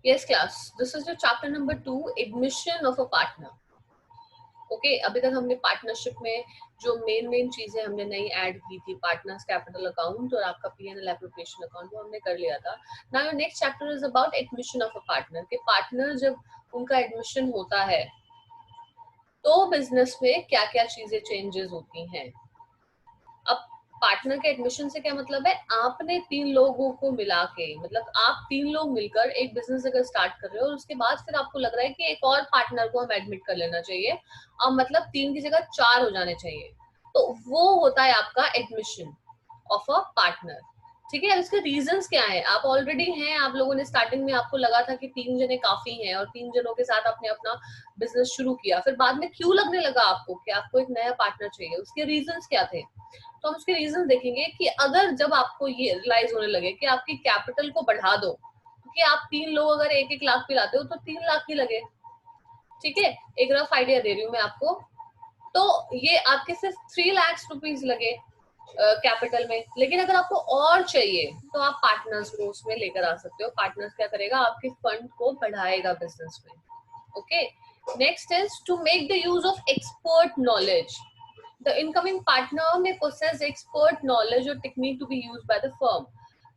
Yes, class. This is your chapter number 2, admission of a partner. Okay अभी तक हमने partnership में जो मेन चीजें हमने नई ऐड की थी, पार्टनर्स कैपिटल अकाउंट और आपका पीएनएल एप्रोप्रिएशन अकाउंट, वो हमने कर लिया था. Now your next chapter is about admission of a partner. के पार्टनर जब उनका एडमिशन होता है तो बिजनेस में क्या क्या चीजें चेंजेस होती हैं. अब पार्टनर के एडमिशन से क्या मतलब है, आपने 3 लोगों को मिला के, मतलब आप 3 लोग मिलकर एक बिजनेस अगर स्टार्ट कर रहे हो और उसके बाद फिर आपको लग रहा है कि एक और पार्टनर को हम एडमिट कर लेना चाहिए, अब मतलब 3 की जगह 4 हो जाने चाहिए, तो वो होता है आपका एडमिशन ऑफ अ पार्टनर. ठीक है. अब इसके रीजंस क्या है, आप ऑलरेडी हैं, आप लोगों ने स्टार्टिंग में आपको लगा था कि 3 जने काफी हैं और 3 जनों के साथ आपने अपना बिजनेस शुरू किया, फिर बाद में क्यों लगने लगा आपको कि आपको एक नया पार्टनर चाहिए, उसके रीजंस क्या थे. तो हम उसके रीजन देखेंगे कि अगर जब आपको ये रियलाइज होने लगे कि आपकी कैपिटल को बढ़ा दो, क्योंकि आप 3 लोग अगर 1-1 लाख पे लाते हो तो 3 लाख ही लगे. ठीक है. एक रफ आइडिया दे रही हूँ मैं आपको. तो ये आपके सिर्फ 3 लाख रुपीज लगे कैपिटल में, लेकिन अगर आपको और चाहिए तो आप पार्टनर्स को उसमें लेकर आ सकते हो. पार्टनर्स क्या करेगा, आपके फंड को बढ़ाएगा बिजनेस में. Okay. Next is to make the use of expert knowledge. The incoming partner may possess expert knowledge or technique to be used by the firm.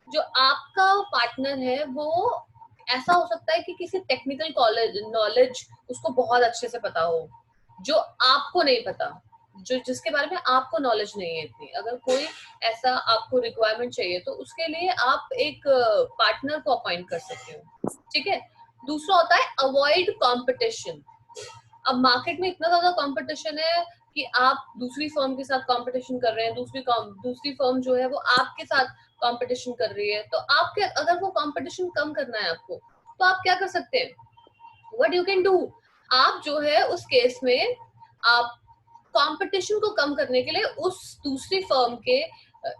जो आपका पार्टनर है वो ऐसा हो सकता है कि किसी टेक्निकल कॉलेज नॉलेज उसको बहुत अच्छे से पता हो, जो आपको नहीं पता, जो जिसके बारे में आपको नॉलेज नहीं है इतनी. अगर कोई ऐसा आपको रिक्वायरमेंट चाहिए तो उसके लिए आप एक पार्टनर को अपॉइंट कर सकते हो. ठीक है. दूसरा होता है अवॉइड कंपटीशन. अब मार्केट में इतना ज्यादा कंपटीशन है कि आप दूसरी फर्म के साथ कंपटीशन कर रहे हैं, दूसरी फर्म जो है वो आपके साथ कंपटीशन कर रही है, तो आपके अगर वो कंपटीशन कम करना है आपको, तो आप क्या कर सकते हैं, व्हाट यू कैन डू. आप जो है उस केस में आप कंपटीशन को कम करने के लिए उस दूसरी फर्म के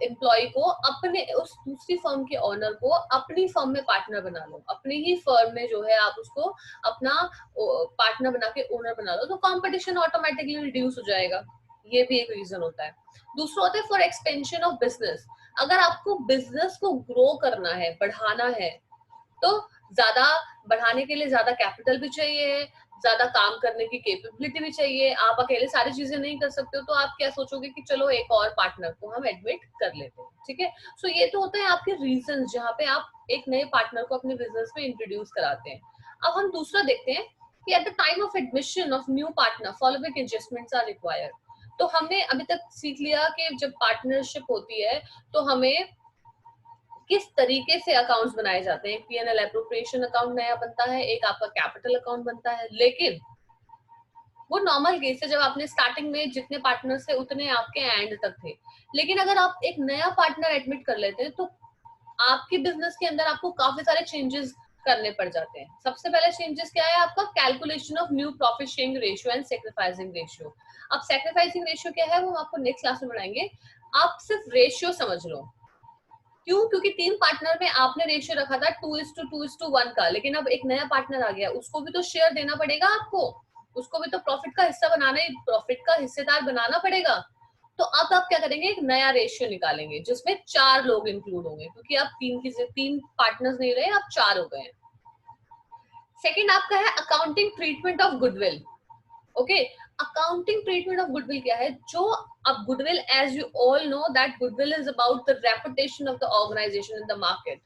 एम्प्लॉय को, अपने उस दूसरी फर्म के ओनर को अपनी फर्म में पार्टनर बना लो. अपनी ही फर्म में जो है आप उसको अपना पार्टनर बना के ओनर बना लो, तो कंपटीशन ऑटोमेटिकली रिड्यूस हो जाएगा. ये भी एक रीजन होता है. दूसरा होता है फॉर एक्सपेंशन ऑफ बिजनेस. अगर आपको बिजनेस को ग्रो करना है, बढ़ाना है, तो ज्यादा बढ़ाने के लिए ज्यादा कैपिटल भी चाहिए, ज्यादा काम करने की कैपेबिलिटी भी चाहिए. आप अकेले सारी चीजें नहीं कर सकते हो, तो आप क्या सोचोगे कि चलो एक और पार्टनर को हम एडमिट कर लेते हैं. ठीक है. सो ये तो होता है आपके रीजन जहाँ पे आप एक नए पार्टनर को अपने बिजनेस में इंट्रोड्यूस कराते हैं. अब हम दूसरा देखते हैं कि at the time of admission of new partner following adjustments are required. तो हमने अभी तक सीख लिया कि जब पार्टनरशिप होती है तो हमें किस तरीके से अकाउंट्स बनाए जाते हैं. पीएनएल एप्रोप्रिएशन अकाउंट नया बनता है, एक आपका कैपिटल अकाउंट बनता है, लेकिन वो नॉर्मल केस है जब आपने स्टार्टिंग में जितने पार्टनर्स थे उतने आपके एंड तक थे. लेकिन अगर आप एक नया पार्टनर एडमिट कर लेते हैं तो आपके बिजनेस के अंदर आपको काफी सारे चेंजेस करने पड़ जाते हैं. सबसे पहले चेंजेस क्या है आपका, calculation of new profit sharing ratio and sacrificing ratio. अब सैक्रिफाइसिंग रेशियो क्या है वो हम आपको नेक्स्ट क्लास में पढ़ाएंगे. आप सिर्फ रेशियो समझ लो. क्यों, क्योंकि 3 पार्टनर में आपने रेशियो रखा था 2:2:1 का, लेकिन अब एक नया पार्टनर आ गया, उसको भी तो शेयर देना पड़ेगा आपको, उसको भी तो प्रॉफिट का हिस्सा बनाना, प्रॉफिट का हिस्सेदार बनाना पड़ेगा. तो अब आप क्या करेंगे, एक नया रेशियो निकालेंगे जिसमें 4 लोग इंक्लूड होंगे, क्योंकि आप 3 पार्टनर्स नहीं रहे, आप 4 हो गए हैं. सेकेंड आपका है accounting treatment of goodwill. Okay. Accounting treatment of goodwill क्या है, जो अब goodwill, as you all know that goodwill is about the reputation of the organisation in the market.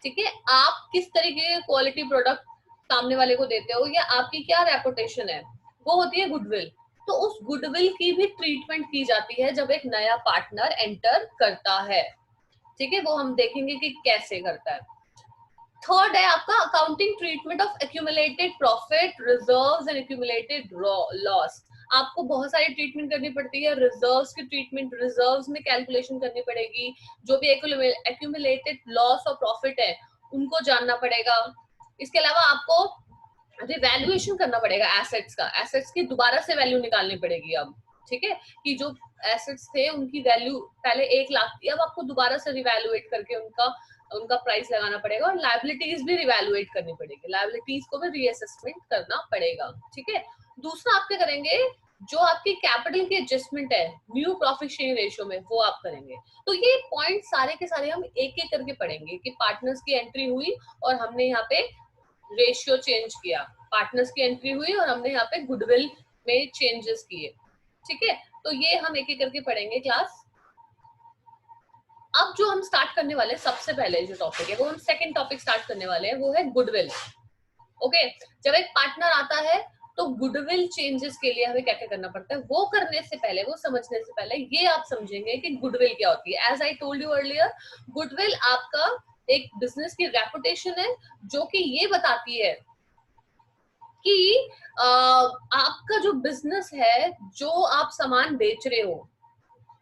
ठीक है. आप किस तरीके के क्वालिटी प्रोडक्ट सामने वाले को देते हो या आपकी क्या रेपुटेशन है, वो होती है गुडविल. तो उस गुडविल की भी ट्रीटमेंट की जाती है जब एक नया पार्टनर एंटर करता है. ठीक है. वो हम देखेंगे कि कैसे करता है. थर्ड है आपका accounting treatment of accumulated profit, reserves and accumulated loss. आपको बहुत सारी ट्रीटमेंट करनी पड़ती है. रिजर्व्स की ट्रीटमेंट, रिजर्व्स में कैलकुलेशन करनी पड़ेगी. जो भी एक्यूमुलेटेड लॉस और प्रॉफिट है उनको जानना पड़ेगा. इसके अलावा आपको रिवैल्यूएशन करना पड़ेगा एसेट्स का. एसेट्स की दोबारा से वैल्यू निकालनी पड़ेगी अब. ठीक है. कि जो एसेट्स थे उनकी वैल्यू पहले 1 लाख थी, अब आपको दोबारा से रिवैल्यूएट करके उनका उनका प्राइस लगाना पड़ेगा. और लायबिलिटीज भी रिवैल्यूएट करनी पड़ेगी, लायबिलिटीज को भी रीअसेसमेंट करना पड़ेगा. ठीक है. दूसरा आप क्या करेंगे, जो आपकी कैपिटल की एडजस्टमेंट है न्यू प्रॉफिट शेयरिंग रेशियो में, वो आप करेंगे. तो ये पॉइंट सारे के सारे हम एक एक करके पढ़ेंगे कि पार्टनर्स की एंट्री हुई और हमने यहाँ पे रेशियो चेंज किया, पार्टनर्स की एंट्री हुई और हमने यहाँ पे गुडविल में चेंजेस किए, ठीक है। तो ये हम एक एक करके पढ़ेंगे क्लास। अब जो हम स्टार्ट करने वाले हैं, सबसे पहले जो टॉपिक है वो हम सेकंड टॉपिक स्टार्ट करने वाले हैं, वो है गुडविल। ओके, जब एक पार्टनर आता है तो गुडविल चेंजेस के लिए हमें क्या क्या करना पड़ता है, वो करने से पहले, वो समझने से पहले ये आप समझेंगे कि गुडविल क्या होती है। As I told you earlier, goodwill आपका एक बिजनेस की रेपुटेशन है, जो कि ये बताती है कि आपका जो बिजनेस है, जो आप सामान बेच रहे हो,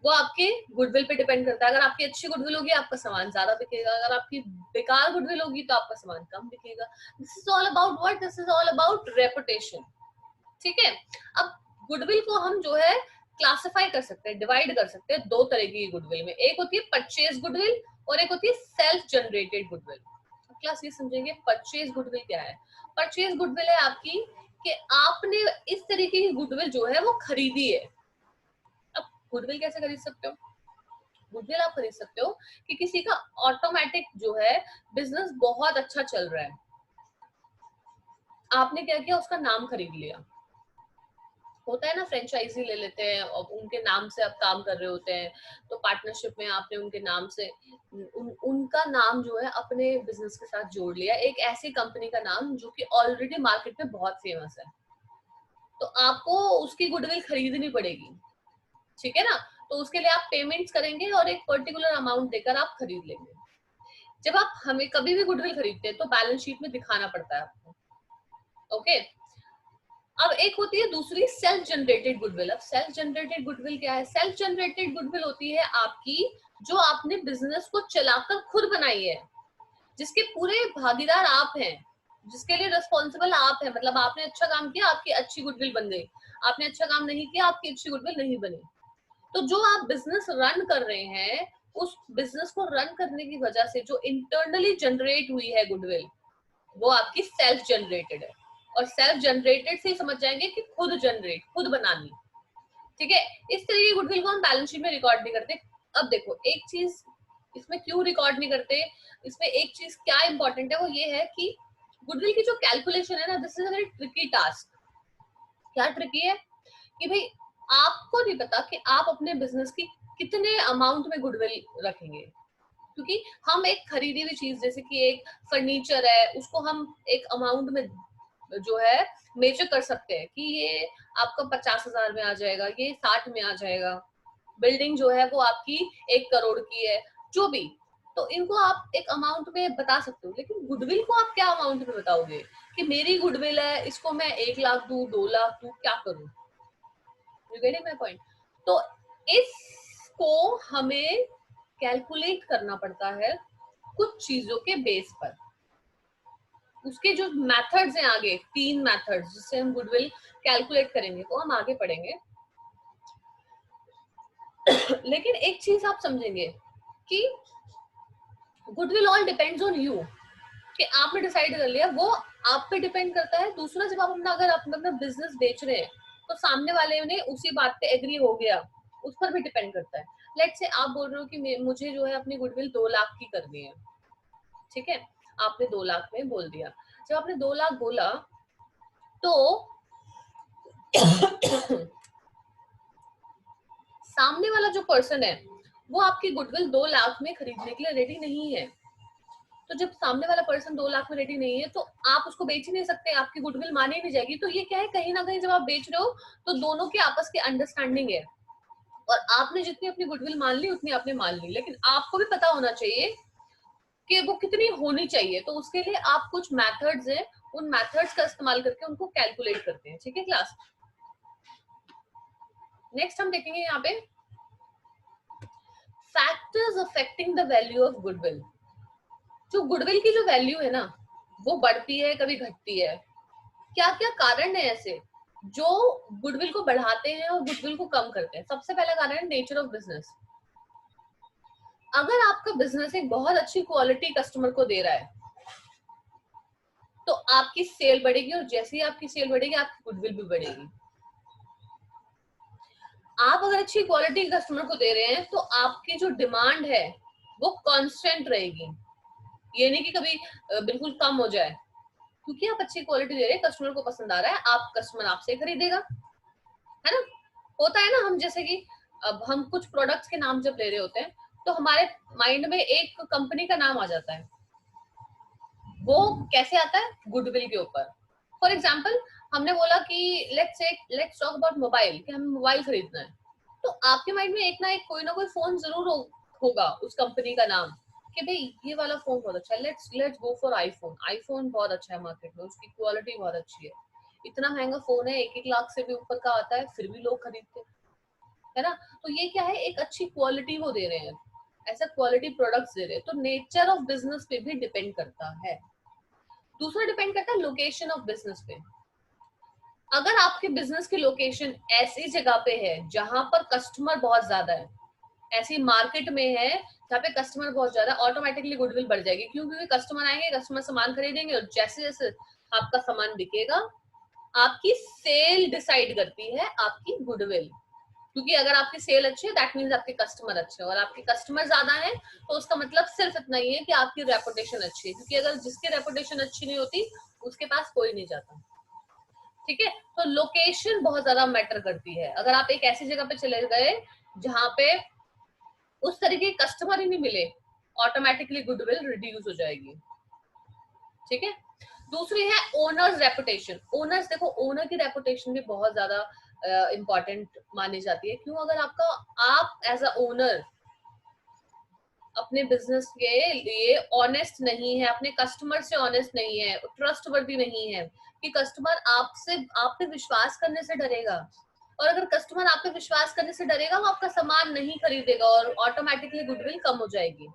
वो आपके गुडविल पे डिपेंड करता है। अगर आपकी अच्छी गुडविल होगी, आपका सामान ज्यादा बिकेगा, अगर आपकी बेकार गुडविल होगी तो आपका सामान कम बिकेगा। This is all about what, this is all about reputation, ठीक है। अब गुडविल को हम जो है क्लासिफाई कर सकते हैं, डिवाइड कर सकते हैं दो तरह की गुडविल में। एक होती है परचेज गुडविल और एक होती है सेल्फ जनरेटेड गुडविल। क्लास ये समझेंगे परचेज गुडविल क्या है। परचेज गुडविल है आपकी कि आपने इस तरीके की गुडविल जो है वो खरीदी है। अब गुडविल कैसे खरीद सकते हो? गुडविल आप खरीद सकते हो कि किसी का ऑटोमेटिक जो है बिजनेस बहुत अच्छा चल रहा है, आपने क्या किया, उसका नाम खरीद लिया। होता है ना, फ्रेंचाइजी ले लेते हैं और उनके नाम से आप काम कर रहे होते हैं, तो पार्टनरशिप में आपने उनके नाम से उनका नाम जो है अपने बिजनेस के साथ जोड़ लिया, एक ऐसी कंपनी का नाम जो कि ऑलरेडी मार्केट में बहुत फेमस है, तो आपको उसकी गुडविल खरीदनी पड़ेगी, ठीक है ना। तो उसके लिए आप पेमेंट्स करेंगे और एक पर्टिकुलर अमाउंट देकर आप खरीद लेंगे। जब आप हमें कभी भी गुडविल खरीदते हैं तो बैलेंस शीट में दिखाना पड़ता है आपको, ओके। अब एक होती है दूसरी सेल्फ जनरेटेड गुडविल। अब सेल्फ जनरेटेड गुडविल क्या है? सेल्फ जनरेटेड गुडविल होती है आपकी जो आपने बिजनेस को चलाकर खुद बनाई है, जिसके पूरे भागीदार आप हैं, जिसके लिए रिस्पॉन्सिबल आप हैं। मतलब आपने अच्छा काम किया, आपकी अच्छी गुडविल बन गई, आपने अच्छा काम नहीं किया, आपकी अच्छी गुडविल नहीं बनी। तो जो आप बिजनेस रन कर रहे हैं, उस बिजनेस को रन करने की वजह से जो इंटरनली जनरेट हुई है गुडविल, वो आपकी सेल्फ जनरेटेड है। और सेल्फ जनरेटेड से ही समझ जाएंगे कि खुद जनरेट, खुद बनानी, ठीक है। इस तरह की गुडविल को हम बैलेंस शीट में रिकॉर्ड नहीं करते। अब देखो एक चीज इसमें क्यों रिकॉर्ड नहीं करते, इसमें एक चीज क्या इंपॉर्टेंट है, वो ये है कि गुडविल की जो कैलकुलेशन है ना, this is a very tricky task. क्या ट्रिकी है कि भाई आपको नहीं पता कि आप अपने बिजनेस की कितने अमाउंट में गुडविल रखेंगे, क्योंकि हम एक खरीदी हुई चीज, जैसे कि एक फर्नीचर है, उसको हम एक अमाउंट में जो है मेजर कर सकते हैं कि ये आपका 50,000 में आ जाएगा, ये 60 में आ जाएगा। बिल्डिंग जो है वो आपकी 1 करोड़ की है, जो भी। तो इनको आप एक अमाउंट में बता सकते हो, लेकिन गुडविल को आप क्या अमाउंट में बताओगे कि मेरी गुडविल है, इसको मैं 1 लाख दूं, 2 लाख दूं, क्या करूं? You getting my point? तो इसको हमें कैलकुलेट करना पड़ता है कुछ चीजों के बेस पर। उसके जो मेथड्स हैं, आगे 3 मेथड्स जिससे हम गुडविल कैलकुलेट करेंगे, वो हम आगे पढ़ेंगे। लेकिन एक चीज आप समझेंगे कि goodwill all depends on you, कि आपने डिसाइड कर लिया, वो आप पे डिपेंड करता है। दूसरा, जब आप अपना अगर आप अपना बिजनेस बेच रहे हैं तो सामने वाले ने उसी बात पे एग्री हो गया, उस पर भी डिपेंड करता है। लेट्स से आप बोल रहे हो कि मुझे जो है अपनी गुडविल 2 लाख की करनी है, ठीक है, आपने 2 लाख में बोल दिया। जब आपने 2 लाख बोला तो सामने वाला जो पर्सन है वो आपकी गुडविल 2 लाख में खरीदने के लिए रेडी नहीं है। तो जब सामने वाला पर्सन 2 लाख में रेडी नहीं है तो आप उसको बेच ही नहीं सकते, आपकी गुडविल मानी नहीं जाएगी। तो ये क्या है, कहीं ना कहीं जब आप बेच रहे हो तो दोनों की आपस की अंडरस्टैंडिंग है, और आपने जितनी अपनी गुडविल मान ली उतनी आपने मान ली, लेकिन आपको भी पता होना चाहिए कि वो कितनी होनी चाहिए। तो उसके लिए आप कुछ मेथड्स हैं, उन मेथड्स का इस्तेमाल करके उनको कैलकुलेट करते हैं, ठीक है क्लास। नेक्स्ट हम देखेंगे यहाँ पे factors affecting the value of goodwill. जो गुडविल की जो वैल्यू है ना, वो बढ़ती है, कभी घटती है। क्या क्या कारण है ऐसे जो गुडविल को बढ़ाते हैं और गुडविल को कम करते हैं? सबसे पहला कारण है नेचर ऑफ बिजनेस। अगर आपका बिजनेस एक बहुत अच्छी क्वालिटी कस्टमर को दे रहा है तो आपकी सेल बढ़ेगी, और जैसे ही आपकी सेल बढ़ेगी आपकी गुडविल भी बढ़ेगी। आप अगर अच्छी क्वालिटी कस्टमर को दे रहे हैं तो आपकी जो डिमांड है वो कांस्टेंट रहेगी, ये नहीं कि कभी बिल्कुल कम हो जाए, क्योंकि आप अच्छी क्वालिटी दे रहे हैं, कस्टमर को पसंद आ रहा है, आप कस्टमर आपसे खरीदेगा, है ना। होता है ना, हम जैसे कि अब हम कुछ प्रोडक्ट्स के नाम जब ले रहे होते हैं तो हमारे माइंड में एक कंपनी का नाम आ जाता है। वो कैसे आता है? गुडविल के ऊपर। फॉर एग्जाम्पल, हमने बोला कि लेट्स टॉक अबाउट मोबाइल, कि हमें मोबाइल खरीदना है, तो आपके माइंड में एक ना एक कोई ना कोई फोन जरूर होगा उस कंपनी का नाम, कि भाई ये वाला फोन बहुत अच्छा है, let's go for iPhone. IPhone बहुत अच्छा है मार्केट में, उसकी क्वालिटी बहुत अच्छी है, इतना महंगा फोन है, 1-1 लाख से भी ऊपर का आता है, फिर भी लोग खरीदते हैं, है ना। तो ये क्या है, एक अच्छी क्वालिटी वो दे रहे हैं, ऐसा क्वालिटी प्रोडक्ट्स दे रहे हैं। तो नेचर ऑफ बिजनेस पे भी डिपेंड करता है। दूसरा डिपेंड करता है लोकेशन ऑफ बिजनेस पे। अगर आपके बिजनेस की लोकेशन ऐसी जगह पे है जहां पर कस्टमर बहुत ज्यादा है, ऐसी मार्केट में है जहाँ पे कस्टमर बहुत ज्यादा, ऑटोमेटिकली गुडविल बढ़ जाएगी। क्यों? क्योंकि कस्टमर आएंगे, कस्टमर सामान खरीदेंगे, और जैसे जैसे आपका सामान बिकेगा, आपकी सेल डिसाइड करती है आपकी गुडविल। क्योंकि अगर आपकी सेल अच्छी है, दैट मीन्स आपके कस्टमर अच्छे हैं, और आपके कस्टमर ज्यादा है तो उसका मतलब सिर्फ इतना ही है कि आपकी रेपुटेशन अच्छी है। क्योंकि अगर जिसकी रेपुटेशन अच्छी नहीं होती, उसके पास कोई नहीं जाता। ठीक है, तो लोकेशन बहुत ज्यादा मैटर करती है। अगर आप एक ऐसी जगह पे चले गए जहां पे उस तरीके के कस्टमर ही नहीं मिले, ऑटोमेटिकली गुडविल रिड्यूस हो जाएगी। ठीक है। दूसरी है ओनर्स रेपुटेशन। ओनर्स, देखो ओनर की रेपुटेशन भी बहुत ज्यादा इंपॉर्टेंट मानी जाती है। क्यों? अगर आप एज अ ओनर अपने बिजनेस के लिए ऑनेस्ट नहीं है, अपने कस्टमर से ऑनेस्ट नहीं है, ट्रस्टवर्दी नहीं है, कि कस्टमर आप पे विश्वास करने से डरेगा, और अगर कस्टमर आप पे विश्वास करने से डरेगा, वो आपका सामान नहीं खरीदेगा, और ऑटोमेटिकली गुडविल कम हो जाएगी।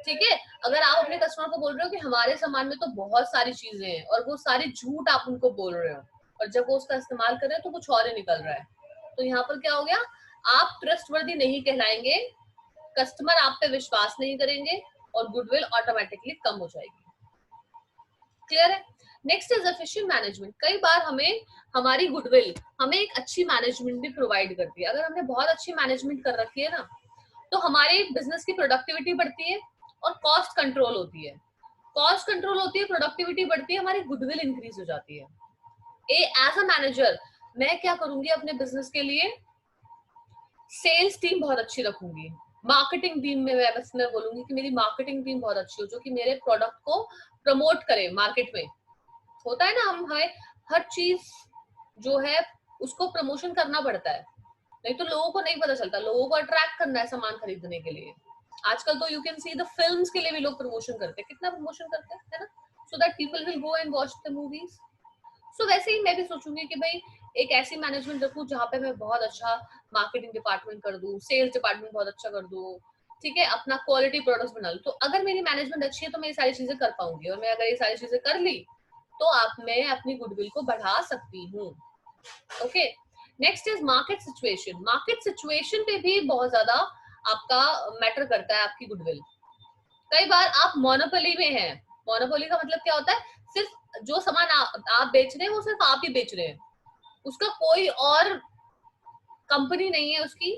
ठीक है। अगर आप अपने कस्टमर को बोल रहे हो कि हमारे सामान में तो बहुत सारी चीजें हैं, और वो सारी झूठ आप उनको बोल रहे हो, और जब वो उसका इस्तेमाल कर रहे हो तो कुछ और ही निकल रहा है, तो यहाँ पर क्या हो गया, आप ट्रस्टवर्दी नहीं कहलाएंगे, कस्टमर आप पे विश्वास नहीं करेंगे, और गुडविल ऑटोमेटिकली कम हो जाएगी। क्लियर है। Next is efficient management. कई बार हमें हमारी गुडविल हमें एक अच्छी मैनेजमेंट भी प्रोवाइड करती है। अगर हमने बहुत अच्छी मैनेजमेंट कर रखी है ना, तो हमारे बिजनेस की प्रोडक्टिविटी बढ़ती है, और कॉस्ट कंट्रोल होती है। कॉस्ट कंट्रोल होती है, प्रोडक्टिविटी बढ़ती है, हमारी गुडविल इंक्रीज हो जाती है। एज अ मैनेजर मैं क्या करूंगी अपने बिजनेस के लिए, सेल्स टीम बहुत अच्छी रखूंगी, मार्केटिंग टीम में मैं बोलूंगी कि मेरी मार्केटिंग टीम बहुत अच्छी हो, जो कि मेरे प्रोडक्ट को प्रमोट करे मार्केट में। होता है ना, हमें हर चीज जो है उसको प्रमोशन करना पड़ता है, नहीं तो लोगों को नहीं पता चलता। लोगों को अट्रैक्ट करना है सामान खरीदने के लिए। आजकल तो you can see the films के लिए भी लोग प्रमोशन करते हैं, कितना प्रमोशन करते हैं, है ना, so that people will go and watch the movies. So वैसे ही मैं भी सोचूंगी कि भाई एक ऐसी मैनेजमेंट रखूं जहां पे मैं बहुत अच्छा मार्केटिंग डिपार्टमेंट कर दूं, सेल्स डिपार्टमेंट बहुत अच्छा कर दूं, ठीक है, अपना क्वालिटी प्रोडक्ट्स बना लूं। तो अगर मेरी मैनेजमेंट अच्छी है तो मैं ये सारी चीजें कर पाऊंगी, और मैं अगर ये सारी चीजें कर ली तो मैं अपनी गुडविल को बढ़ा सकती हूँ। Okay. Next is market situation. Market situation पे भी बहुत ज्यादा आपका मैटर करता है आपकी गुडविल। कई बार आप मोनोपोली में हैं। मोनोपोली का मतलब क्या होता है, सिर्फ जो सामान आप बेच रहे हैं वो सिर्फ आप ही बेच रहे हैं, उसका कोई और कंपनी नहीं है, उसकी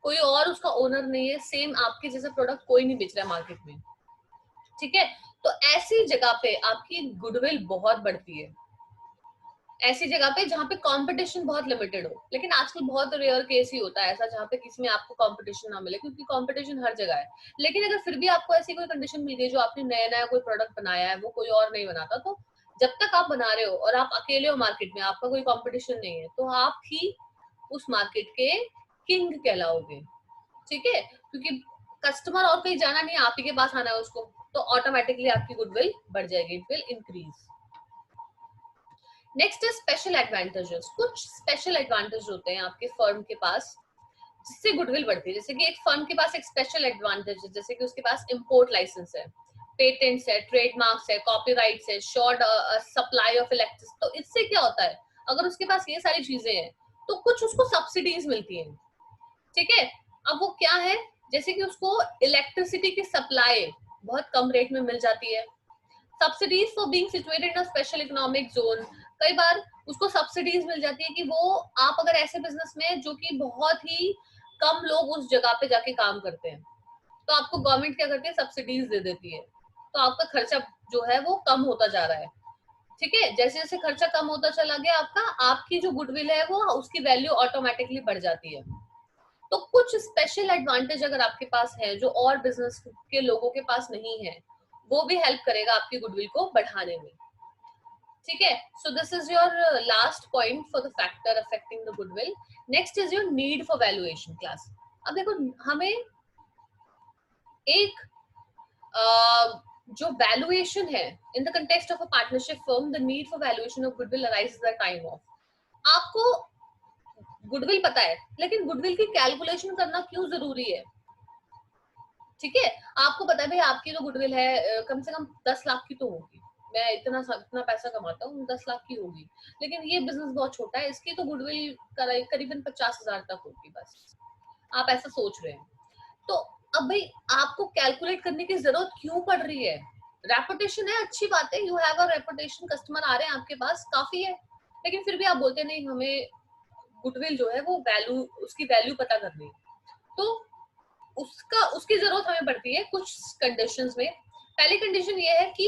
कोई और उसका ओनर नहीं है, सेम आपके जैसा प्रोडक्ट कोई नहीं बेच रहा है मार्केट में। ठीक है। तो ऐसी जगह पे आपकी गुडविल बहुत बढ़ती है, ऐसी जगह पे जहाँ पे कंपटीशन बहुत लिमिटेड हो। लेकिन आजकल बहुत रेयर केस ही होता है ऐसा जहाँ पे किसी में आपको कंपटीशन ना मिले, क्योंकि कंपटीशन हर जगह है। लेकिन अगर फिर भी आपको ऐसी कोई कंडीशन मिल गई, जो आपने नया नया कोई प्रोडक्ट बनाया है, वो कोई और नहीं बनाता, तो जब तक आप बना रहे हो और आप अकेले हो मार्केट में, आपका कोई कॉम्पिटिशन नहीं है, तो आप ही उस मार्केट के किंग कहलाओगे। ठीक है। क्योंकि कस्टमर और कहीं जाना नहीं है, आप ही के पास आना है उसको, तो ऑटोमेटिकली आपकी गुडविल बढ़ जाएगी, इट विल इंक्रीज। नेक्स्ट है स्पेशल एडवांटेजेस। कुछ स्पेशल एडवांटेज होते हैं आपके फर्म के पास जिससे गुडविल बढ़ती है। जैसे कि एक फर्म के पास एक स्पेशल एडवांटेज है, जैसे कि उसके पास इंपोर्ट लाइसेंस है, पेटेंट्स है, ट्रेडमार्क्स है, कॉपीराइट्स है, शॉर्ट सप्लाई ऑफ इलेक्ट्रिसिटी। तो इससे क्या होता है, अगर उसके पास ये सारी चीजें हैं तो कुछ उसको सब्सिडीज मिलती हैं। ठीक है। अब वो क्या है, जैसे कि उसको इलेक्ट्रिसिटी की सप्लाई बहुत कम रेट में मिल जाती है। Subsidies for being situated in a special economic zone. कई बार उसको सब्सिडीज मिल जाती है कि वो, आप अगर ऐसे बिजनेस में जो कि बहुत ही कम लोग उस जगह पे जाके काम करते हैं, तो आपको गवर्नमेंट क्या करती है, सब्सिडीज दे देती है, तो आपका खर्चा जो है वो कम होता जा रहा है। ठीक है, जैसे जैसे खर्चा कम होता चला गया आपका, आपकी जो गुडविल है वो उसकी वैल्यू ऑटोमेटिकली बढ़ जाती है। तो कुछ स्पेशल एडवांटेज अगर आपके पास है जो और बिजनेस के लोगों के पास नहीं है, वो भी हेल्प करेगा आपकी गुडविल को बढ़ाने में। ठीक है, so this is your last point for the factor affecting the goodwill. Next is your need for valuation class. अब देखो, हमें एक जो वैल्यूएशन है in the context of a partnership firm, the need for valuation of goodwill arise the time of, आपको goodwill पता है, लेकिन गुडविल की कैलकुलेशन करना क्यों जरूरी है? ठीक है, आपको पता है भाई आपकी जो गुडविल है कम से कम 10 लाख की तो होगी, मैं इतना पैसा कमाता हूँ, 10 लाख की होगी, लेकिन ये बिजनेस बहुत छोटा है, इसकी तो गुडविल करीबन 50,000 तक होगी बस। आप ऐसा सोच रहे हैं, तो अब भाई आपको कैलकुलेट करने की जरूरत क्यों पड़ रही है? रेपुटेशन है, अच्छी बात है, you have a reputation, customer आ रहे हैं आपके पास, काफी है, लेकिन फिर भी आप बोलते नहीं हमें गुडविल जो है वो वैल्यू, उसकी वैल्यू पता करनी है। तो उसकी जरूरत हमें पड़ती है कुछ कंडीशंस में। पहली कंडीशन ये है कि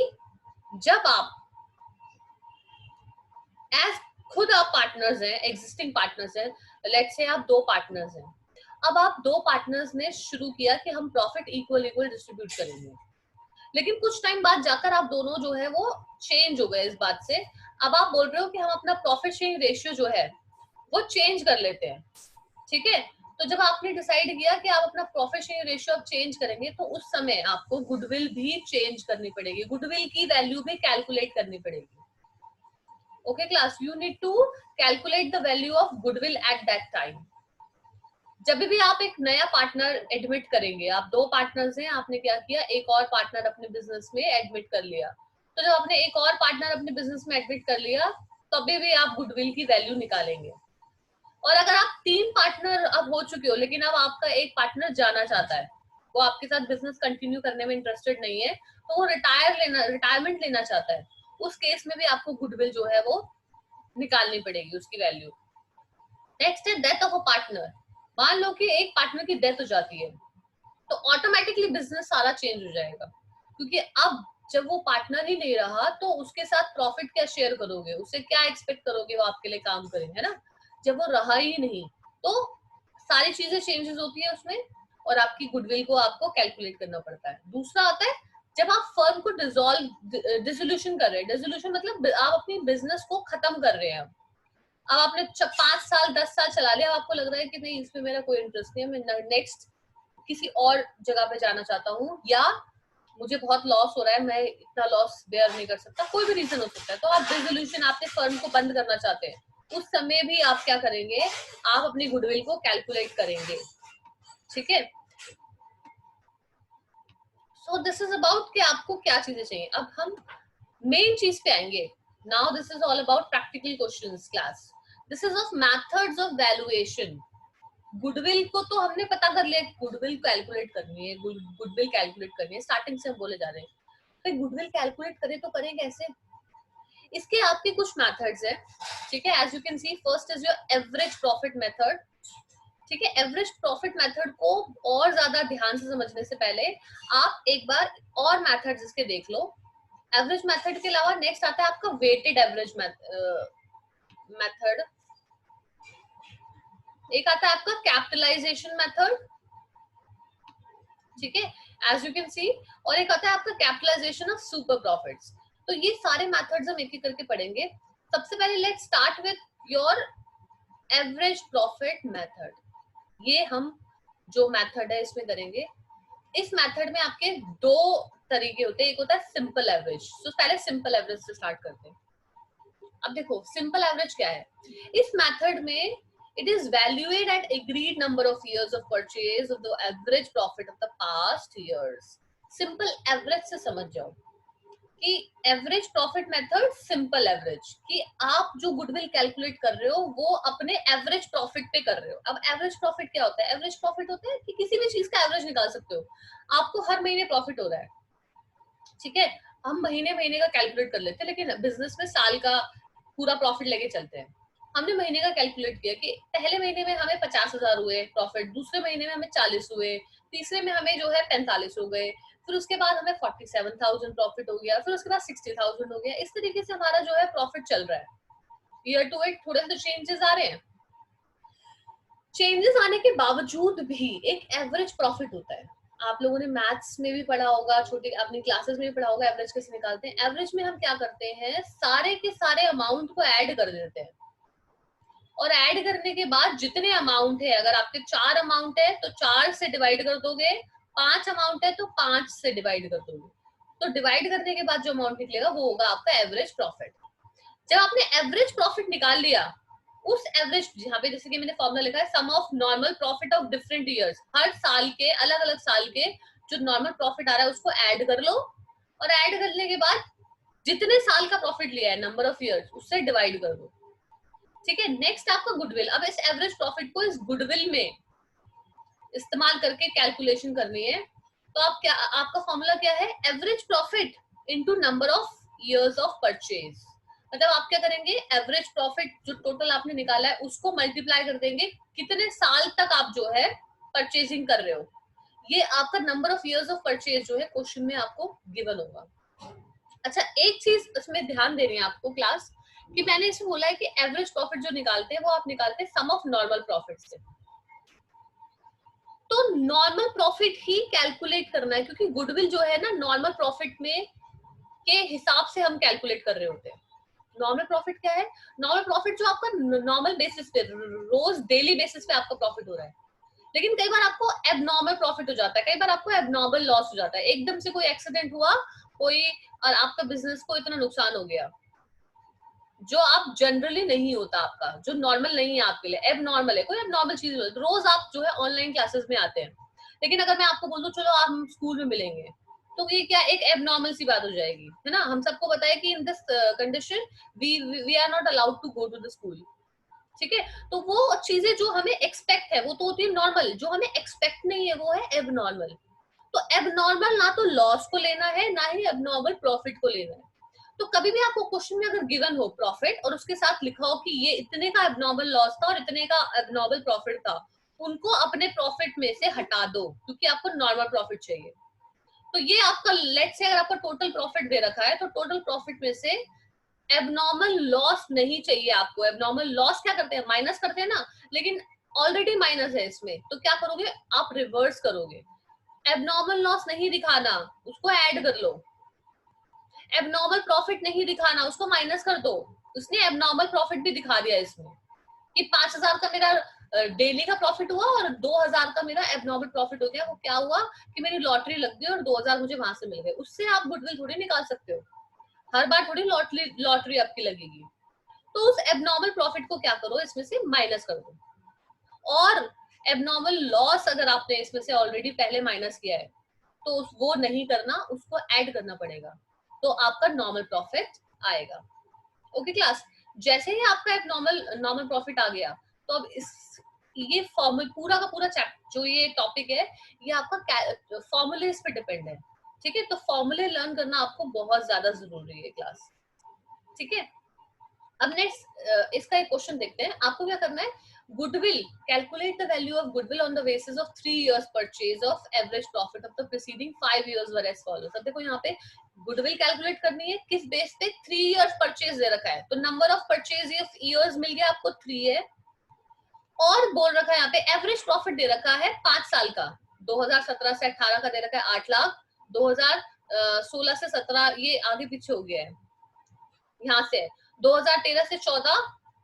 जब आप एज खुद आप पार्टनर्स हैं, एग्जिस्टिंग पार्टनर्स हैं, लेट्स से आप 2 पार्टनर्स हैं, अब आप 2 पार्टनर्स ने शुरू किया कि हम प्रॉफिट इक्वल इक्वल डिस्ट्रीब्यूट करेंगे, लेकिन कुछ टाइम बाद जाकर आप दोनों जो है वो चेंज हो गए इस बात से। अब आप बोल रहे हो कि हम अपना प्रॉफिट शेयरिंग रेशियो जो है वो चेंज कर लेते हैं। ठीक है, तो जब आपने डिसाइड किया कि आप अपना प्रॉफिट शेयरिंग रेशियो अब चेंज करेंगे, तो उस समय आपको गुडविल भी चेंज करनी पड़ेगी, गुडविल की वैल्यू भी कैलकुलेट करनी पड़ेगी। Okay class, you need to calculate the value of goodwill at that time. जब भी आप एक नया पार्टनर एडमिट करेंगे, आप 2 पार्टनर्स हैं, आपने क्या किया, एक और पार्टनर अपने बिजनेस में एडमिट कर लिया, तो जब आपने एक और पार्टनर अपने बिजनेस में एडमिट कर लिया, तभी भी आप गुडविल की वैल्यू निकालेंगे। और अगर आप 3 पार्टनर अब हो चुके हो, लेकिन अब आपका एक पार्टनर जाना चाहता है, वो आपके साथ बिजनेस कंटिन्यू करने में इंटरेस्टेड नहीं है, तो वो रिटायरमेंट लेना चाहता है, उस केस में भी आपको गुडविल जो है वो निकालनी पड़ेगी, उसकी वैल्यू। नेक्स्ट है डेथ ऑफ अ पार्टनर। मान लो कि एक पार्टनर की डेथ हो जाती है, तो ऑटोमेटिकली बिजनेस सारा चेंज हो जाएगा, क्योंकि अब जब वो पार्टनर ही नहीं रहा, तो उसके साथ प्रॉफिट क्या शेयर करोगे, उससे क्या एक्सपेक्ट करोगे वो आपके लिए काम करेंगे, है ना? जब वो रहा ही नहीं, तो सारी चीजें चेंजेस होती है उसमें, और आपकी गुडविल को आपको कैलकुलेट करना पड़ता है। दूसरा आता है जब आप फर्म को डिसोल्यूशन कर रहे हैं। डिसोल्यूशन मतलब आप अपनी बिजनेस को खत्म कर रहे हैं। अब आपने 5 साल 10 साल चला लिया, आपको लग रहा है कि नहीं इसमें मेरा कोई इंटरेस्ट नहीं है, मैं नेक्स्ट किसी और जगह पे जाना चाहता हूँ, या मुझे बहुत लॉस हो रहा है, मैं इतना लॉस बेयर नहीं कर सकता, कोई भी रीजन हो सकता है, तो आप डिसोल्यूशन, आपके फर्म को बंद करना चाहते हैं, उस समय भी आप क्या करेंगे, आप अपनी गुडविल को कैलकुलेट करेंगे। ठीक है, सो दिस इज अबाउट कि आपको क्या चीजें चाहिए। अब हम मेन चीज पे आएंगे। Now this is all about practical questions class. This is of methods of valuation. Goodwill को तो हमने पता कर लिया, गुडविल कैलकुलेट करनी है, गुडविल कैलकुलेट करनी है, स्टार्टिंग से हम बोले जा रहे हैं, तो गुडविल कैलकुलेट करें तो करें कैसे? इसके आपके कुछ मेथड्स है। ठीक है, as you can see, first is your average profit method. ठीक है, एवरेज प्रॉफिट मेथड को और ज्यादा ध्यान से समझने से पहले आप एक बार और मेथड्स इसके देख लो। एवरेज मेथड के अलावा नेक्स्ट आता है आपका वेटेड एवरेज मेथड, एक आता है आपका कैपिटलाइजेशन मेथड। ठीक है, एज यू कैन सी, और एक आता है आपका कैपिटलाइजेशन ऑफ सुपर प्रॉफिट्स। तो ये सारे मेथड्स हम एक एक करके पढ़ेंगे। सबसे पहले let's start with your average profit method. ये हम जो मेथड है इसमें करेंगे। इस मेथड में आपके 2 तरीके होते हैं, एक होता है सिंपल एवरेज। तो पहले सिंपल एवरेज से स्टार्ट करते हैं। अब देखो सिंपल एवरेज क्या है। इस मेथड में it is valued at agreed number of years of purchase of the average profit of the past years. Simple average से समझ जाओ कि average profit method simple average, कि आप जो गुडविल कैलकुलेट कर रहे हो वो अपने एवरेज प्रॉफिट पे कर रहे हो। अब एवरेज प्रॉफिट क्या होता है? एवरेज प्रॉफिट होता है कि किसी भी चीज का एवरेज निकाल सकते हो, आपको हर महीने प्रॉफिट हो रहा है। ठीक है, हम महीने महीने का कैलकुलेट कर लेते हैं, लेकिन बिजनेस में साल का पूरा प्रॉफिट लेके चलते हैं। हमने महीने का कैलकुलेट किया कि पहले महीने में हमें 50,000 हुए प्रॉफिट, दूसरे महीने में हमें 40 हुए, तीसरे में हमें जो है 45 हो गए, फिर उसके बाद हमें 47,000 प्रॉफिट हो गया, फिर उसके बाद 60,000 हो गया। इस तरीके से हमारा जो है प्रॉफिट चल रहा है। ईयर टू ईयर थोड़े से चेंजेस आ रहे हैं। चेंजेस आने के बावजूद भी एक एवरेज प्रॉफिट होता है। आप लोगों ने मैथ्स में भी पढ़ा होगा, छोटी अपनी क्लासेस में भी पढ़ा होगा, एवरेज कैसे निकालते हैं। एवरेज में हम क्या करते हैं, सारे के सारे अमाउंट को ऐड कर देते हैं, और ऐड करने के बाद जितने अमाउंट है, अगर आपके 4 अमाउंट है तो 4 से डिवाइड कर दोगे, 5 अमाउंट है तो 5 से डिवाइड कर दोगे, तो डिवाइड करने के बाद जो अमाउंट निकलेगा वो होगा आपका एवरेज प्रॉफिट। जब आपने एवरेज प्रॉफिट निकाल लिया, उस एवरेज, यहाँ पे जैसे कि मैंने फॉर्मूला लिखा है, sum of normal profit of different years, हर साल के अलग अलग साल के जो नॉर्मल प्रॉफिट आ रहा है उसको ऐड कर लो, और ऐड करने के बाद जितने साल का प्रॉफिट लिया है, नंबर ऑफ ईयर्स, उससे डिवाइड कर दो। ठीक है। नेक्स्ट आपका गुडविल। अब इस एवरेज प्रॉफिट को इस गुडविल में इस्तेमाल करके कैलकुलेशन करनी है। तो आप क्या, आपका फॉर्मूला क्या है, average profit into number of years of purchase. मतलब आप क्या करेंगे, एवरेज प्रॉफिट जो टोटल आपने निकाला है उसको मल्टीप्लाई कर देंगे कितने साल तक आप जो है परचेजिंग कर रहे हो। ये आपका number of years of purchase जो है क्वेश्चन में आपको गिवन होगा। अच्छा, एक चीज इसमें ध्यान देनी है आपको क्लास, कि मैंने इसमें बोला है कि एवरेज प्रॉफिट जो निकालते हैं वो आप निकालते हैं सम ऑफ नॉर्मल प्रॉफिट से। तो नॉर्मल प्रॉफिट ही कैलकुलेट करना है, क्योंकि गुडविल जो है ना नॉर्मल प्रॉफिट में के हिसाब से हम कैलकुलेट कर रहे होते हैं। नॉर्मल प्रॉफिट क्या है, नॉर्मल प्रॉफिट जो आपका नॉर्मल बेसिस पे, रोज डेली बेसिस पे आपका प्रॉफिट हो रहा है। लेकिन कई बार आपको एबनॉर्मल प्रॉफिट हो जाता है, कई बार आपको एबनॉर्मल लॉस हो जाता है, एकदम से कोई एक्सीडेंट हुआ कोई, और आपका बिजनेस को इतना नुकसान हो गया जो आप जनरली नहीं होता, आपका जो नॉर्मल नहीं है आपके लिए, एबनॉर्मल है, कोई एबनॉर्मल चीज। रोज आप जो है ऑनलाइन क्लासेस में आते हैं, लेकिन अगर मैं आपको बोल दूं चलो आप हम स्कूल में मिलेंगे, तो ये क्या एक एबनॉर्मल सी बात हो जाएगी, है ना। हम सबको पता है कि in this condition we are not allowed to go to the school. ठीक है। तो वो चीजें जो हमें एक्सपेक्ट है वो तो होती है नॉर्मल, जो हमें एक्सपेक्ट नहीं है वो है एबनॉर्मल। तो एबनॉर्मल ना तो लॉस को लेना है, ना ही एबनॉर्मल प्रॉफिट को लेना है। तो कभी भी आपको क्वेश्चन में अगर गिवन हो प्रॉफिट और उसके साथ लिखा हो कि ये इतने का एबनॉर्मल लॉस था और इतने का एबनॉर्मल प्रॉफिट था, उनको अपने प्रॉफिट में से हटा दो, क्योंकि आपको नॉर्मल प्रॉफिट चाहिए। तो ये आपका, लेट्स से अगर आपका टोटल प्रॉफिट दे रखा है तो टोटल प्रॉफिट में से एबनॉर्मल लॉस नहीं चाहिए आपको। एबनॉर्मल लॉस क्या करते हैं, माइनस करते हैं ना, लेकिन ऑलरेडी माइनस है इसमें, तो क्या करोगे आप, रिवर्स करोगे। एबनॉर्मल लॉस नहीं दिखाना, उसको ऐड कर लो। एबनॉर्मल प्रॉफिट नहीं दिखाना, उसको माइनस कर दो। उसने एबनॉर्मल प्रॉफिट भी दिखा दिया इसमें, कि 5,000 का मेरा डेली का प्रॉफिट हुआ और 2,000 का मेरा एबनॉर्मल प्रॉफिट हो गया। वो क्या हुआ कि मेरी लॉटरी लग गई और 2,000 मुझे वहां से मिल गए। उससे आप गुडविल थोड़ी निकाल सकते हो, हर बार थोड़ी लॉटरी लॉटरी आपकी लगेगी। तो उस एबनॉर्मल प्रॉफिट को क्या करो, इसमें से माइनस कर दो। और एबनॉर्मल लॉस अगर आपने इसमें से ऑलरेडी पहले माइनस किया है तो वो नहीं करना, उसको ऐड करना पड़ेगा, तो आपका नॉर्मल प्रॉफिट आएगा। Okay class. जैसे ही आपका एक नॉर्मल नॉर्मल प्रॉफिट आ गया, तो अब इस ये फॉर्मूल पूरा का पूरा चैप्टर जो ये टॉपिक है, ये आपका फॉर्मूले पे डिपेंड है। ठीक है। तो फॉर्मूले लर्न करना आपको बहुत ज्यादा जरूरी है क्लास। ठीक है। अब नेक्स्ट इसका एक क्वेश्चन देखते हैं। आपको क्या करना है, goodwill, calculate the value of goodwill on the basis of 3 years purchase of average profit of the preceding 5 years were as follows. अब देखो यहाँ पे गुडविल कैलकुलेट करनी है किस बेस पे, 3 इयर्स परचेज दे रखा है, तो number of purchase of years मिल गया आपको 3 है, और बोल रखा है यहाँ पे एवरेज प्रॉफिट दे रखा है 5 साल का, 2017 से 18 का दे रखा है 8 लाख, 2016 से 17 ये आगे पीछे हो गया है, यहाँ से 2013 से 14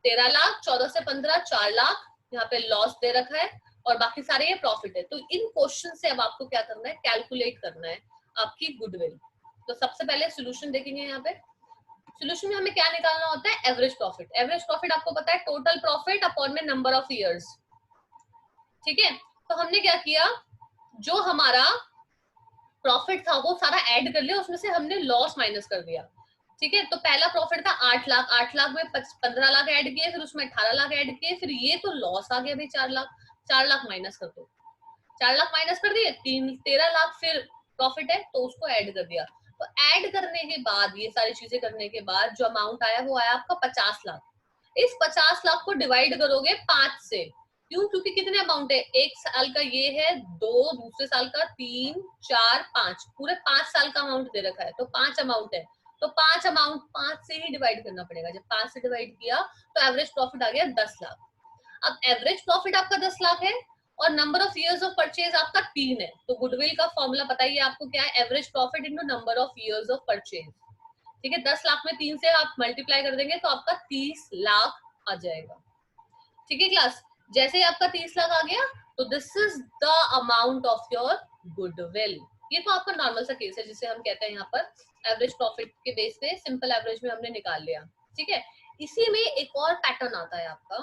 13 लाख, 14 से 15 4 लाख, यहाँ पे लॉस दे रखा है, और बाकी सारे ये प्रॉफिट है। तो इन क्वेश्चन से अब आपको क्या करना है, कैलकुलेट करना है आपकी गुडविल। तो सबसे पहले सोल्यूशन देखेंगे। यहाँ पे सोल्यूशन में हमें क्या निकालना होता है, एवरेज प्रॉफिट। एवरेज प्रॉफिट आपको पता है टोटल प्रॉफिट अपॉन में नंबर ऑफ ईयर्स। ठीक है। तो हमने क्या किया, जो हमारा प्रॉफिट था वो सारा ऐड कर लिया, उसमें से हमने लॉस माइनस कर दिया। ठीक है। तो पहला प्रॉफिट था 8 लाख, 8 लाख में 15 लाख ऐड किए, फिर उसमें 18 लाख ऐड किए, फिर ये तो लॉस आ गया भाई 4 लाख, 4 लाख माइनस कर दो, 4 लाख माइनस कर दिए, 13 लाख फिर प्रॉफिट है तो उसको ऐड कर दिया। तो ऐड करने के बाद, ये सारी चीजें करने के बाद जो अमाउंट आया वो आया आपका 50 लाख। इस 50 लाख को डिवाइड करोगे 5 से, क्यों? क्योंकि कितने अमाउंट है, एक साल का ये है, दो दूसरे साल का, 3 4 5, पूरे 5 साल का अमाउंट दे रखा है, तो 5 अमाउंट है, तो 5 अमाउंट 5 से ही डिवाइड करना पड़ेगा। जब 5 से डिवाइड किया तो एवरेज प्रॉफिट आ गया 10 लाख। अब एवरेज प्रॉफिट आपका 10 लाख है और number of years of purchase आपका 3 है, तो गुडविल का फॉर्मूला बताइए आपको क्या है, average profit into number of years of purchase. ठीक है, 10 लाख में 3 से आप मल्टीप्लाई कर देंगे तो आपका 30 लाख आ जाएगा। ठीक है क्लास, जैसे ही आपका 30 लाख आ गया तो this is the amount of your goodwill. ये तो आपका नॉर्मल सा केस है जिसे हम कहते हैं यहाँ पर एवरेज प्रॉफिट के बेस पे सिंपल एवरेज में हमने निकाल लिया। ठीक है, इसी में एक और पैटर्न आता है आपका,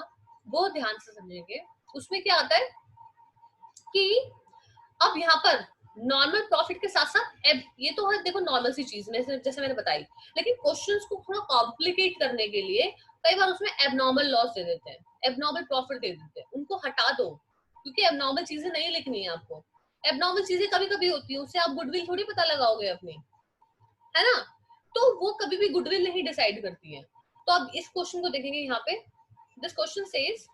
वो ध्यान से समझेंगे। उसमें क्या आता है कि अब यहाँ पर नॉर्मल प्रॉफिट के साथ साथ ये तो है देखो नॉर्मल सी चीज में जैसे मैंने बताई, लेकिन क्वेश्चंस को थोड़ा कॉम्प्लिकेट करने के लिए कई बार उसमें एबनॉर्मल लॉस दे देते हैं, एबनॉर्मल प्रॉफिट दे देते हैं, उनको हटा दो, क्योंकि एबनॉर्मल चीजें नहीं लिखनी है आपको। एबनॉर्मल चीजें कभी कभी होती है, उससे आप गुडविल थोड़ी पता लगाओगे अपनी, है ना, तो वो कभी भी गुडविल नहीं डिसाइड करती है। तो अब इस क्वेश्चन को देखेंगे यहाँ पे, this question says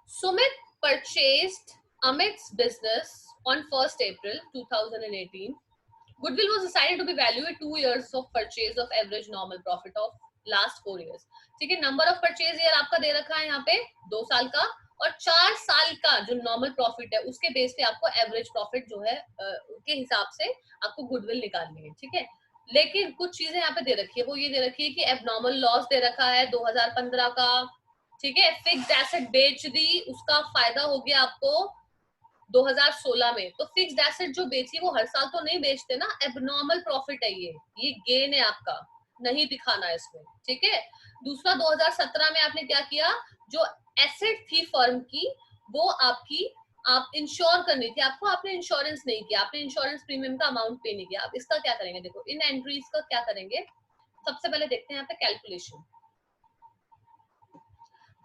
Sumit purchased Amit's business on 1st April 2018. Goodwill was decided to be valued at 2 years of purchase of average normal profit of last 4 years. ठीक है, नंबर ऑफ परचेज ईयर आपका दे रखा है यहाँ पे 2 साल का, और 4 साल का जो नॉर्मल प्रॉफिट है उसके बेस पे आपको एवरेज प्रॉफिट जो है के हिसाब से आपको गुडविल निकालनी है। ठीक है, लेकिन कुछ चीजें यहाँ पे दे रखी है, वो ये दे रखी है कि एबनॉर्मल लॉस दे रखा है 2015 का। ठीक है, फिक्स्ड एसेट बेच दी, उसका फायदा हो गया आपको 2016 में। तो फिक्स्ड एसेट जो बेची वो हर साल तो नहीं बेचते ना, एबनॉर्मल प्रॉफिट है ये गेन है आपका, नहीं दिखाना इसमें। ठीक है, दूसरा 2017 में आपने क्या किया, जो एसेट थी फर्म की वो आपकी आप इंश्योर करनी थी आपको, आपने इंश्योरेंस नहीं किया, आपने इंश्योरेंस प्रीमियम का अमाउंट पे नहीं किया। अब इसका क्या करेंगे, देखो इन एंट्रीज का क्या करेंगे, सबसे पहले देखते हैं यहाँ पे कैलकुलेशन।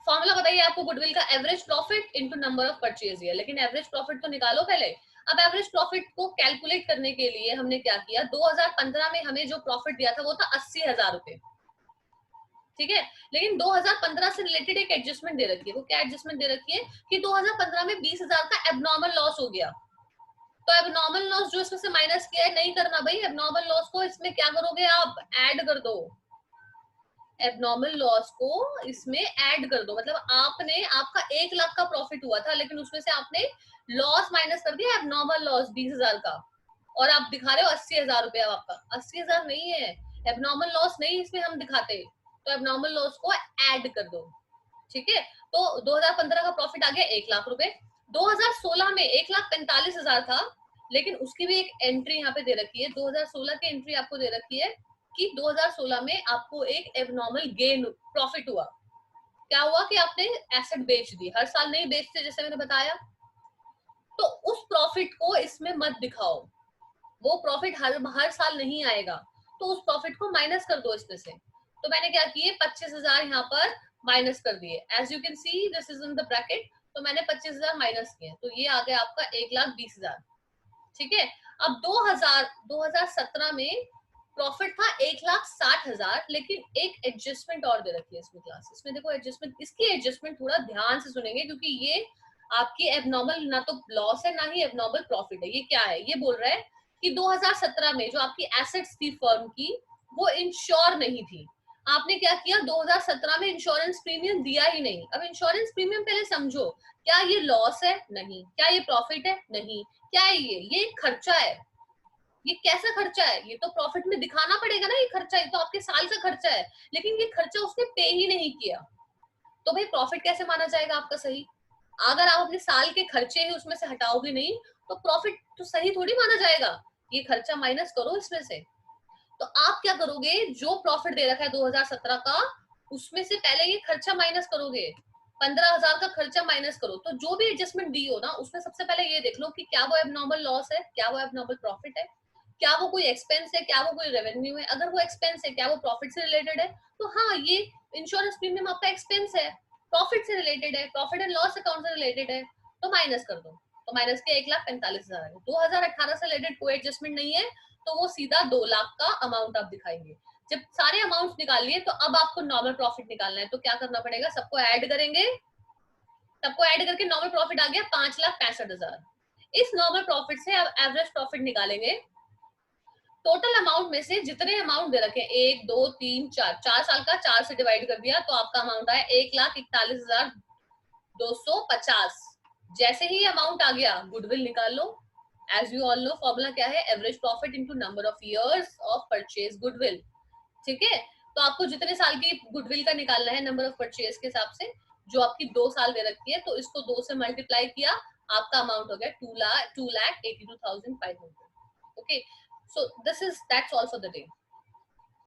फॉर्मूला बताइए आपको गुडविल का, average profit into number of purchase year, लेकिन एवरेज प्रॉफिट तो निकालो पहले। अब एवरेज प्रॉफिट को कैलकुलेट करने के लिए हमने क्या किया, 2015 में हमें जो प्रॉफिट दिया था वो था 80,000 रुपए। ठीक है, लेकिन 2015 से रिलेटेड एक एडजस्टमेंट दे रखी है, वो क्या एडजस्टमेंट दे रखी है कि 2015 में 20,000 का एबनॉर्मल लॉस हो गया। तो एबनॉर्मल लॉस जो इसमें से माइनस किया है नहीं करना भाई, एबनॉर्मल लॉस को इसमें क्या करोगे आप, ऐड कर दो, एबनॉर्मल लॉस को इसमें ऐड कर दो। मतलब आपने, आपका 1 लाख का प्रॉफिट हुआ था लेकिन उसमें से आपने लॉस माइनस कर दिया, एबनॉर्मल लॉस 20,000 का, और आप दिखा रहे हो 80,000 रुपया। आपका 80,000 नहीं है, एबनॉर्मल लॉस नहीं इसमें हम दिखाते, तो एबनॉर्मल लॉस को ऐड कर दो। ठीक है, तो 2015 का प्रॉफिट आ गया 1 लाख रुपए, 2016 में 1,45,000 था, लेकिन उसकी भी एक एंट्री यहाँ पे दे रखी है, 2016 की एंट्री आपको दे रखी है कि 2016 में आपको एक एबनॉर्मल गेन प्रॉफिट हुआ। क्या हुआ कि आपने एसेट बेच दी, हर साल नहीं बेचते जैसे मैंने बताया, तो उस प्रॉफिट को इसमें मत दिखाओ, वो प्रॉफिट हर साल नहीं आएगा, तो उस प्रॉफिट को माइनस कर दो इसमें से। तो मैंने क्या किए, 25,000 यहाँ पर माइनस कर दिए, as you can see this is in the bracket, तो मैंने 25,000 माइनस किए, तो ये आ गया आपका 1,20,000। ठीक है, अब 2017 में प्रॉफिट था 1,60,000, लेकिन एक एडजस्टमेंट और दे रखी है इसमें क्लास, इसमें देखो एडजस्टमेंट, इसकी एडजस्टमेंट थोड़ा ध्यान से सुनेंगे क्योंकि ये आपकी एबनॉर्मल ना तो लॉस है ना ही एबनॉर्मल प्रॉफिट है। ये क्या है, ये बोल रहा है कि 2017 में जो आपकी एसेट्स थी फर्म की वो इंश्योर नहीं थी, आपने क्या किया 2017 में इंश्योरेंस प्रीमियम दिया ही नहीं। अब इंश्योरेंस प्रीमियम पहले समझो, क्या ये लॉस है, नहीं, क्या ये प्रॉफिट है, नहीं, क्या है ये खर्चा है। ये कैसा खर्चा है, ये तो प्रॉफिट में दिखाना पड़ेगा ना, ये खर्चा, ये तो आपके साल का खर्चा है, लेकिन ये खर्चा उसने पे ही नहीं किया, तो भाई प्रॉफिट कैसे माना जाएगा आपका सही। अगर आप अपने साल के खर्चे ही उसमें से हटाओगे नहीं तो प्रॉफिट तो सही थोड़ी माना जाएगा, ये खर्चा माइनस करो इसमें से। तो आप क्या करोगे, जो प्रॉफिट दे रखा है 2017 का, उसमें से पहले ये खर्चा माइनस करोगे, 15,000 का खर्चा माइनस करो, तो जो भी एडजस्टमेंट दी हो ना उसमें सबसे पहले ये देख लो कि क्या वो एबनॉर्मल लॉस है, क्या वो एबनॉर्मल प्रॉफिट है, क्या वो कोई एक्सपेंस है, क्या वो कोई रेवेन्यू है। अगर वो एक्सपेंस है, क्या वो प्रॉफिट से रिलेटेड है, तो हाँ ये इंश्योरेंस प्रीमियम आपका एक्सपेंस है, प्रॉफिट से रिलेटेड है, प्रॉफिट एंड लॉस अकाउंट से रिलेटेड है, तो माइनस कर दो। तो माइनस के 1,45,000 है, 2018 से रिलेटेड कोई एडजस्टमेंट नहीं है, तो वो सीधा 2 लाख का अमाउंट आप दिखाएंगे। जब सारे अमाउंट निकाल लिए तो अब आपको नॉर्मल प्रॉफिट निकालना है, तो क्या करना पड़ेगा, सबको ऐड करेंगे सबको ऐड करके नॉर्मल प्रॉफिट आ गया 5,65,000। इस नॉर्मल प्रॉफिट से अब एवरेज प्रॉफिट निकालेंगे। टोटल अमाउंट में से जितने अमाउंट दे रखे, 1 2 3 4 साल का 4 से डिवाइड कर दिया तो आपका अमाउंट आया 1,41,250। जैसे ही अमाउंट आ गया गुडविल निकाल लो। As you all know formula क्या है, average profit into number of years of purchase goodwill. ठीक है, तो आपको जितने साल की गुडविल का निकालना है नंबर ऑफ परचेज के हिसाब से, जो आपकी 2 साल दे रखी है, तो इसको 2 से मल्टीप्लाई किया, आपका अमाउंट हो गया 2,82,500। Okay, so that's all for the day.